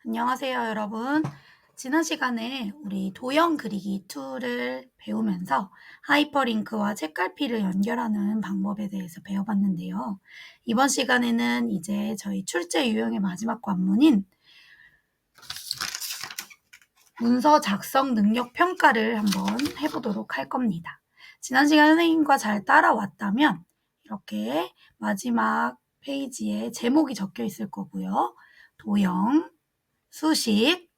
안녕하세요, 여러분. 지난 시간에 우리 도형 그리기 툴을 배우면서 하이퍼링크와 책갈피를 연결하는 방법에 대해서 배워봤는데요. 이번 시간에는 이제 저희 출제 유형의 마지막 관문인 문서 작성 능력 평가를 한번 해보도록 할 겁니다. 지난 시간 선생님과 잘 따라왔다면 이렇게 마지막 페이지에 제목이 적혀 있을 거고요. 도형, 수식,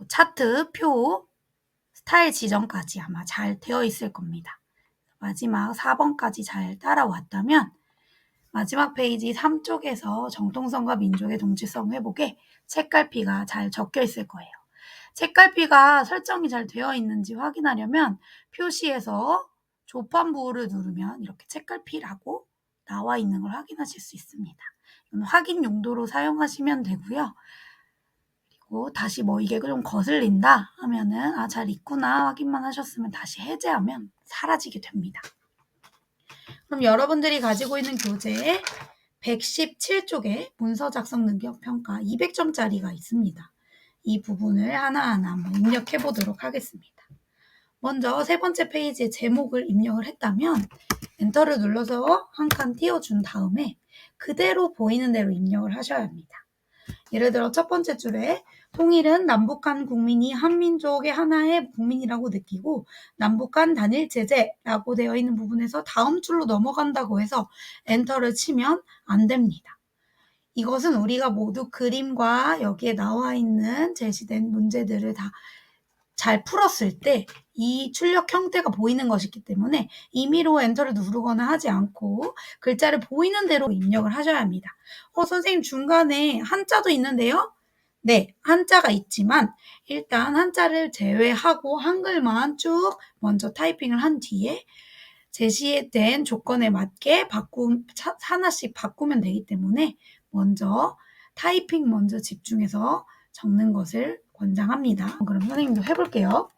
차트, 표, 스타일 지정까지 아마 잘 되어 있을 겁니다. 마지막 4번까지 잘 따라왔다면 마지막 페이지 3쪽에서 정통성과 민족의 동질성 회복에 책갈피가 잘 적혀 있을 거예요. 책갈피가 설정이 잘 되어 있는지 확인하려면 표시에서 조판부호를 누르면 이렇게 책갈피라고 나와 있는 걸 확인하실 수 있습니다. 이건 확인 용도로 사용하시면 되고요. 그리고 다시 이게 좀 거슬린다 하면은 잘 있구나 확인만 하셨으면 다시 해제하면 사라지게 됩니다. 그럼 여러분들이 가지고 있는 교재에 117쪽에 문서 작성 능력 평가 200점짜리가 있습니다. 이 부분을 하나하나 한번 입력해 보도록 하겠습니다. 먼저 세 번째 페이지에 제목을 입력을 했다면 엔터를 눌러서 한 칸 띄워준 다음에 그대로 보이는 대로 입력을 하셔야 합니다. 예를 들어 첫 번째 줄에 통일은 남북한 국민이 한민족의 하나의 국민이라고 느끼고 남북한 단일 제재라고 되어 있는 부분에서 다음 줄로 넘어간다고 해서 엔터를 치면 안 됩니다. 이것은 우리가 모두 그림과 여기에 나와 있는 제시된 문제들을 다 잘 풀었을 때 이 출력 형태가 보이는 것이기 때문에 임의로 엔터를 누르거나 하지 않고 글자를 보이는 대로 입력을 하셔야 합니다. 선생님 중간에 한자도 있는데요? 네, 한자가 있지만 일단 한자를 제외하고 한글만 쭉 먼저 타이핑을 한 뒤에 제시된 조건에 맞게 하나씩 바꾸면 되기 때문에 먼저 타이핑 먼저 집중해서 적는 것을 권장합니다. 그럼 선생님도 해볼게요.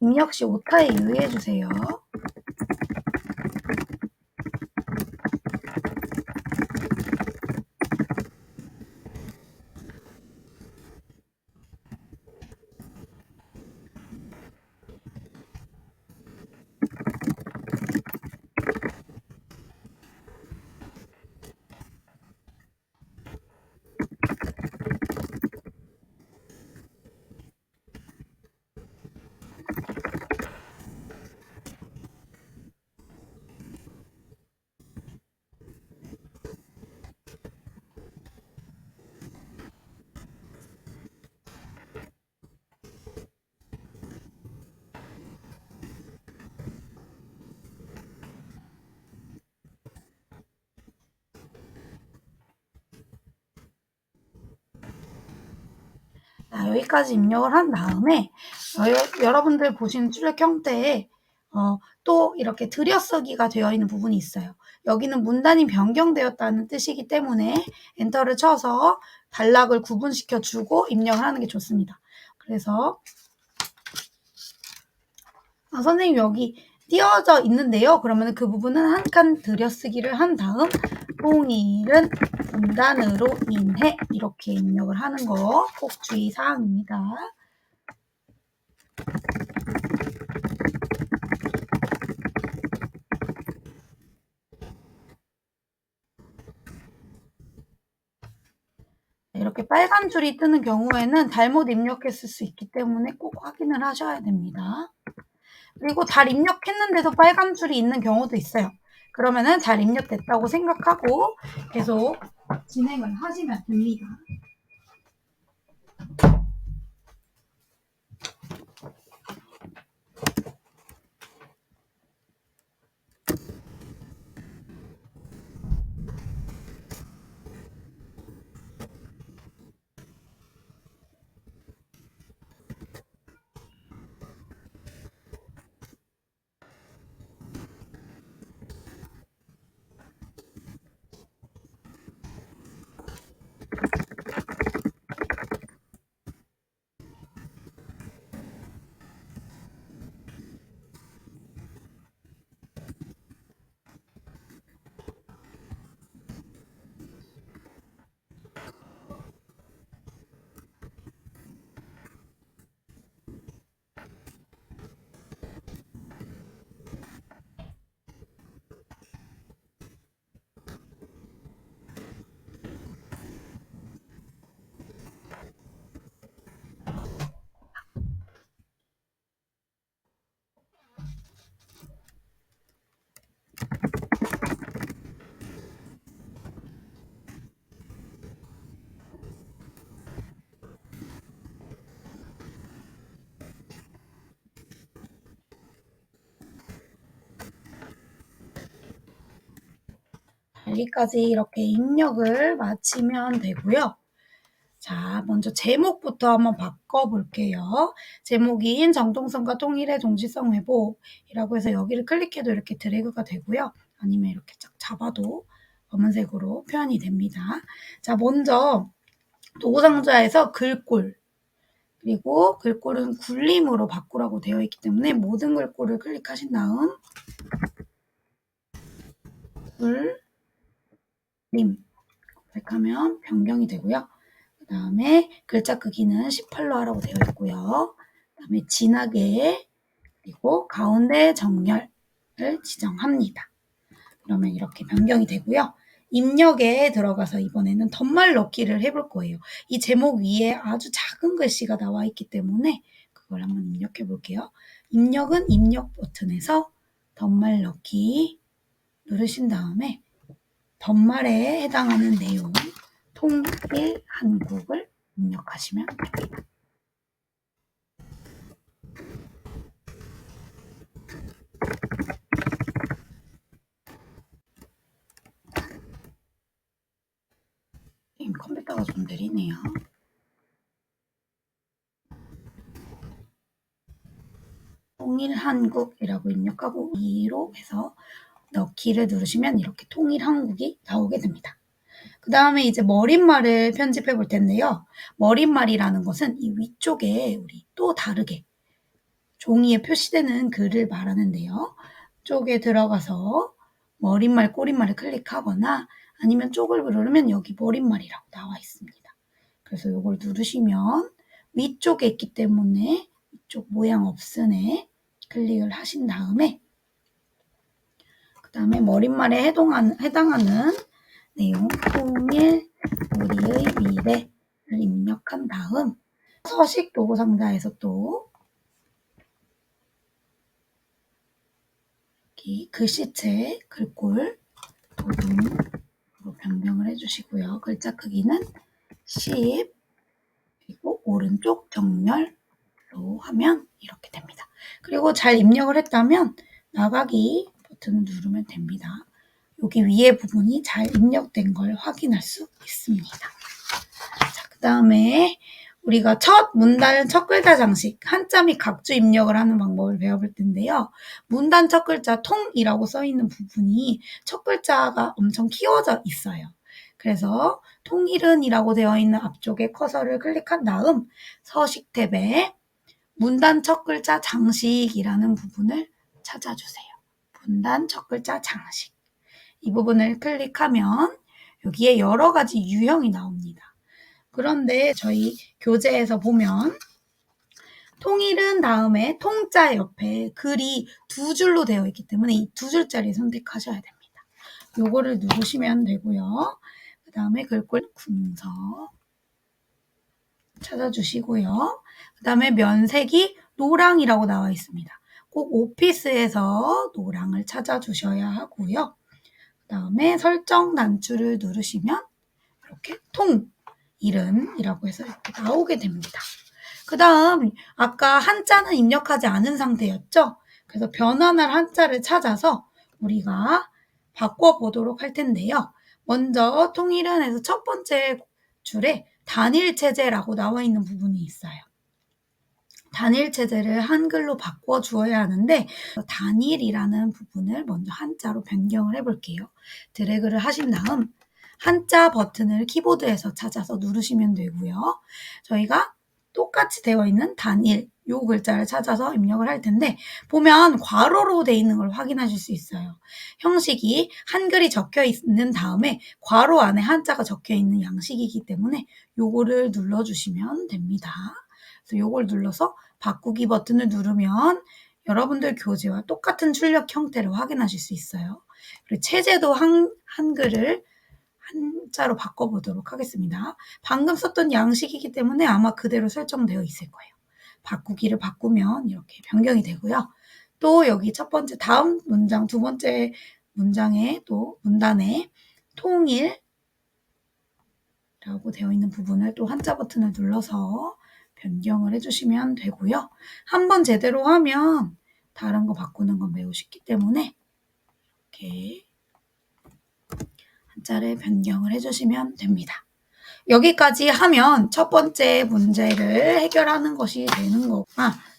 입력 시 오타에 유의해주세요. 여기까지 입력을 한 다음에 여러분들 보시는 출력 형태에 또 이렇게 들여쓰기가 되어 있는 부분이 있어요. 여기는 문단이 변경되었다는 뜻이기 때문에 엔터를 쳐서 단락을 구분시켜 주고 입력을 하는 게 좋습니다. 그래서 선생님 여기 띄어져 있는데요. 그러면 그 부분은 한 칸 들여쓰기를 한 다음 통일은 문단으로 인해 이렇게 입력을 하는 거 꼭 주의사항입니다. 이렇게 빨간 줄이 뜨는 경우에는 잘못 입력했을 수 있기 때문에 꼭 확인을 하셔야 됩니다. 그리고 잘 입력했는데도 빨간 줄이 있는 경우도 있어요. 그러면은 잘 입력됐다고 생각하고 계속 진행을 하시면 됩니다. 여기까지 이렇게 입력을 마치면 되고요. 자, 먼저 제목부터 한번 바꿔볼게요. 제목인 정통성과 통일의 동시성 회복이라고 해서 여기를 클릭해도 이렇게 드래그가 되고요. 아니면 이렇게 쫙 잡아도 검은색으로 표현이 됩니다. 자, 먼저 도구상자에서 글꼴, 그리고 글꼴은 굴림으로 바꾸라고 되어 있기 때문에 모든 글꼴을 클릭하신 다음 굴림 클릭하면 변경이 되고요. 그 다음에 글자 크기는 18로 하라고 되어 있고요. 그 다음에 진하게 그리고 가운데 정렬을 지정합니다. 그러면 이렇게 변경이 되고요. 입력에 들어가서 이번에는 덧말 넣기를 해볼 거예요. 이 제목 위에 아주 작은 글씨가 나와 있기 때문에 그걸 한번 입력해 볼게요. 입력은 입력 버튼에서 덧말 넣기 누르신 다음에 덧말에 해당하는 내용 통일 한국을 입력하시면 됩니다. 컴퓨터가 좀 느리네요. 통일한국이라고 입력하고 2로 해서 넣기를 누르시면 이렇게 통일한국이 나오게 됩니다. 그 다음에 이제 머릿말을 편집해 볼 텐데요. 머릿말이라는 것은 이 위쪽에 우리 또 다르게 종이에 표시되는 글을 말하는데요. 쪽에 들어가서 머릿말, 꼬릿말을 클릭하거나 아니면 쪽을 누르면 여기 머릿말이라고 나와 있습니다. 그래서 이걸 누르시면 위쪽에 있기 때문에 이쪽 모양 없으네 클릭을 하신 다음에 그 다음에 머릿말에 해당하는 내용 통일 우리의 미래를 입력한 다음 서식 도구 상자에서 또 글씨체 글꼴 도둠으로 변경을 해주시고요. 글자 크기는 10 그리고 오른쪽 정렬로 하면 이렇게 됩니다. 그리고 잘 입력을 했다면 나가기 버튼을 누르면 됩니다. 여기 위에 부분이 잘 입력된 걸 확인할 수 있습니다. 자, 그 다음에 우리가 첫 문단 첫 글자 장식 한자 및 각주 입력을 하는 방법을 배워볼 텐데요. 문단 첫 글자 통이라고 써 있는 부분이 첫 글자가 엄청 키워져 있어요. 그래서 통일은이라고 되어 있는 앞쪽에 커서를 클릭한 다음 서식 탭에 문단 첫 글자 장식이라는 부분을 찾아주세요. 문단 첫 글자 장식. 이 부분을 클릭하면 여기에 여러 가지 유형이 나옵니다. 그런데 저희 교재에서 보면 통일은 다음에 통자 옆에 글이 두 줄로 되어 있기 때문에 이 두 줄짜리 선택하셔야 됩니다. 요거를 누르시면 되고요. 그 다음에 글꼴 궁서 찾아주시고요. 그 다음에 면색이 노랑이라고 나와 있습니다. 꼭 오피스에서 노랑을 찾아주셔야 하고요. 그 다음에 설정 단추를 누르시면 이렇게 통일은이라고 해서 이렇게 나오게 됩니다. 그 다음 아까 한자는 입력하지 않은 상태였죠? 그래서 변환할 한자를 찾아서 우리가 바꿔보도록 할 텐데요. 먼저 통일은에서 첫 번째 줄에 단일체제라고 나와 있는 부분이 있어요. 단일체제를 한글로 바꿔 주어야 하는데 단일이라는 부분을 먼저 한자로 변경을 해볼게요. 드래그를 하신 다음 한자 버튼을 키보드에서 찾아서 누르시면 되고요. 저희가 똑같이 되어 있는 단일 요 글자를 찾아서 입력을 할 텐데 보면 괄호로 되어 있는 걸 확인하실 수 있어요. 형식이 한글이 적혀 있는 다음에 괄호 안에 한자가 적혀 있는 양식이기 때문에 요거를 눌러주시면 됩니다. 그래서 요걸 눌러서 바꾸기 버튼을 누르면 여러분들 교재와 똑같은 출력 형태를 확인하실 수 있어요. 그리고 체제도 한글을 한자로 바꿔보도록 하겠습니다. 방금 썼던 양식이기 때문에 아마 그대로 설정되어 있을 거예요. 바꾸기를 바꾸면 이렇게 변경이 되고요. 또 여기 첫 번째 다음 문장 두 번째 문장에 또 문단에 통일이라고 되어 있는 부분을 또 한자 버튼을 눌러서 변경을 해주시면 되고요. 한번 제대로 하면 다른 거 바꾸는 건 매우 쉽기 때문에 이렇게 한자를 변경을 해주시면 됩니다. 여기까지 하면 첫 번째 문제를 해결하는 것이 되는 거고,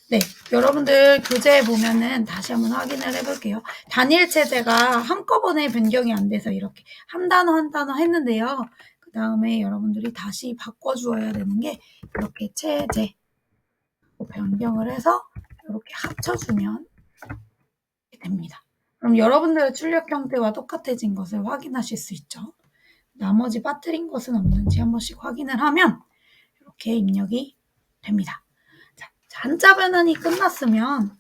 네. 여러분들 교재에 보면은 다시 한번 확인을 해볼게요. 단일 체제가 한꺼번에 변경이 안 돼서 이렇게 한 단어 한 단어 했는데요. 그 다음에 여러분들이 다시 바꿔주어야 되는 게 이렇게 체제 변경을 해서 이렇게 합쳐주면 됩니다. 그럼 여러분들의 출력 형태와 똑같아진 것을 확인하실 수 있죠. 나머지 빠뜨린 것은 없는지 한 번씩 확인을 하면 이렇게 입력이 됩니다. 자, 한자 변환이 끝났으면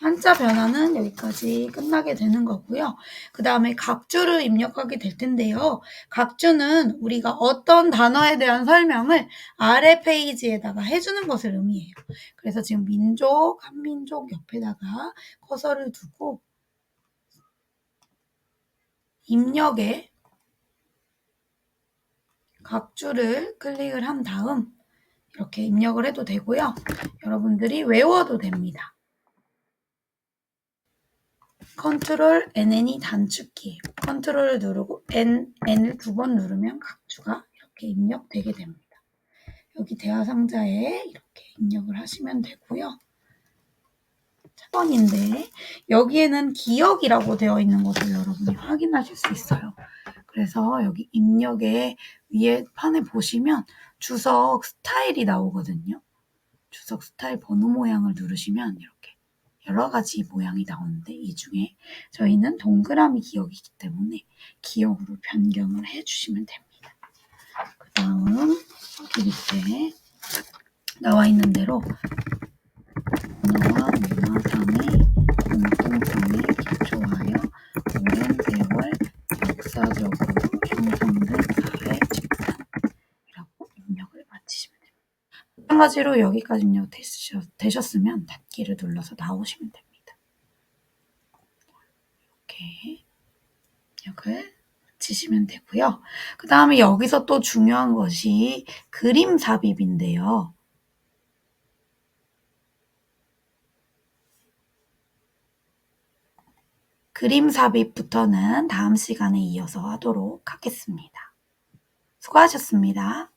한자 변환은 여기까지 끝나게 되는 거고요. 그 다음에 각주를 입력하게 될 텐데요. 각주는 우리가 어떤 단어에 대한 설명을 아래 페이지에다가 해주는 것을 의미해요. 그래서 지금 민족, 한민족 옆에다가 커서를 두고 입력에 각주를 클릭을 한 다음 이렇게 입력을 해도 되고요. 여러분들이 외워도 됩니다. 컨트롤 NN이 단축키예요. 컨트롤을 누르고 N을 2번 누르면 각주가 이렇게 입력되게 됩니다. 여기 대화 상자에 이렇게 입력을 하시면 되고요. 4번인데 여기에는 기억이라고 되어 있는 것을 여러분이 확인하실 수 있어요. 그래서 여기 입력의 위에 판에 보시면 주석 스타일이 나오거든요. 주석 스타일 번호 모양을 누르시면 이렇게 여러 가지 모양이 나오는데 이 중에 저희는 동그라미 기억이기 때문에 기억으로 변경을 해주시면 됩니다. 그 다음 여기 밑에 나와 있는 대로 언어와 문화상의 공통성에 기초하여 오랜 세월 역사적으로 형성된 사회 집단이라고 입력을 마치시면 됩니다. 마찬가지로 여기까지 입력되셨으면 닫기를 눌러서 나오시면 됩니다. 이렇게 입력을 마치시면 되고요. 그 다음에 여기서 또 중요한 것이 그림 삽입인데요. 그림 삽입부터는 다음 시간에 이어서 하도록 하겠습니다. 수고하셨습니다.